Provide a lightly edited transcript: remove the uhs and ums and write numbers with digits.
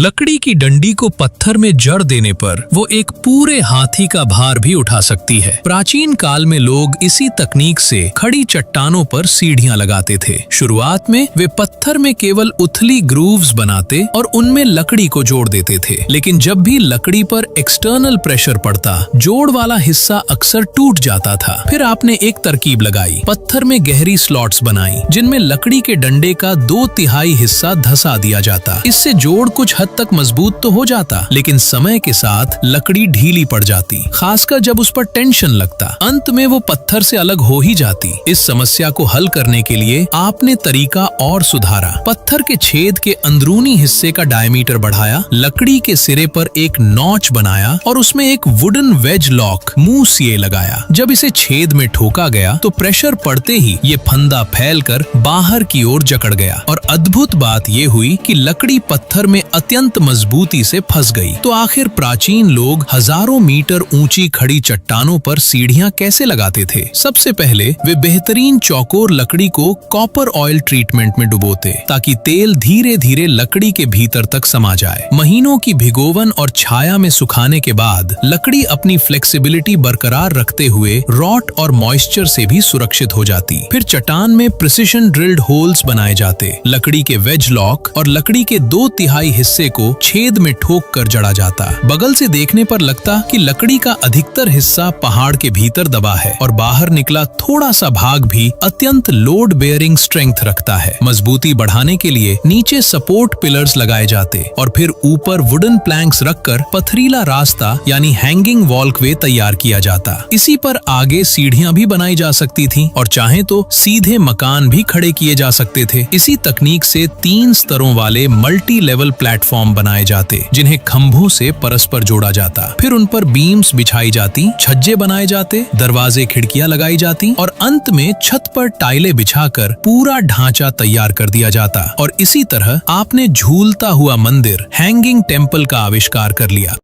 लकड़ी की डंडी को पत्थर में जड़ देने पर वो एक पूरे हाथी का भार भी उठा सकती है। प्राचीन काल में लोग इसी तकनीक से खड़ी चट्टानों पर सीढ़ियां लगाते थे। शुरुआत में वे पत्थर में केवल उथली ग्रूव्स बनाते और उनमें लकड़ी को जोड़ देते थे, लेकिन जब भी लकड़ी पर एक्सटर्नल प्रेशर पड़ता, जोड़ वाला हिस्सा अक्सर टूट जाता था। फिर आपने एक तरकीब लगाई, पत्थर में गहरी स्लॉट्स बनाई जिनमें लकड़ी के डंडे का 2/3 हिस्सा धंसा दिया जाता। इससे जोड़ कुछ हद तक मजबूत तो हो जाता, लेकिन समय के साथ लकड़ी ढीली पड़ जाती, खासकर जब उस पर टेंशन लगता। अंत में वो पत्थर से अलग हो ही जाती। इस समस्या को हल करने के लिए आपने तरीका और सुधारा। पत्थर के छेद के अंदरूनी हिस्से का डायमीटर बढ़ाया, लकड़ी के सिरे पर एक नॉच बनाया और उसमें एक वुडन वेज लॉक मुंह सीए लगाया। जब इसे छेद में ठोका गया तो प्रेशर पड़ते ही ये फंदा फैलकर बाहर की ओर जकड़ गया और अद्भुत बात ये हुई कि लकड़ी पत्थर में अत्यंत मजबूती से फंस गई। तो आखिर प्राचीन लोग हजारों मीटर ऊंची खड़ी चट्टानों पर सीढ़ियां कैसे लगाते थे? सबसे पहले वे बेहतरीन चौकोर लकड़ी को कॉपर ऑयल ट्रीटमेंट में डुबोते ताकि तेल धीरे धीरे लकड़ी के भीतर तक समा जाए। महीनों की भिगोवन और छाया में सुखाने के बाद लकड़ी अपनी फ्लेक्सिबिलिटी बरकरार रखते हुए रॉट और मॉइस्चर से भी सुरक्षित हो जाती। फिर चट्टान में प्रिसिशन ड्रिल्ड होल्स बनाए जाते, लकड़ी के वेज लॉक और लकड़ी के 2/3 हिस्से को छेद में ठोक कर जड़ा जाता। बगल से देखने पर लगता कि लकड़ी का अधिकतर हिस्सा पहाड़ के भीतर दबा है और बाहर निकला थोड़ा सा भाग भी अत्यंत लोड बेयरिंग स्ट्रेंथ रखता है। मजबूती बढ़ाने के लिए नीचे सपोर्ट पिलर्स लगाए जाते और फिर ऊपर वुडन प्लैंक्स रखकर पथरीला रास्ता यानी हैंगिंग वॉल्कवे तैयार किया जाता। इसी पर आगे सीढ़ियां भी बनाई जा सकती थीं और चाहे तो सीधे मकान भी खड़े किए जा सकते थे। इसी तकनीक से 3 स्तरों वाले मल्टी लेवल प्लेटफॉर्म बनाए जाते जिन्हें खंभों से परस्पर जोड़ा जाता। फिर उन पर बीम्स बिछाई जाती, छज्जे बनाए जाते, दरवाजे खिड़कियां लगाई जाती और अंत में छत पर टाइलें बिछाकर पूरा ढांचा तैयार कर दिया जाता। और इसी तरह आपने झूलता हुआ मंदिर, हैंगिंग टेम्पल का आविष्कार कर लिया।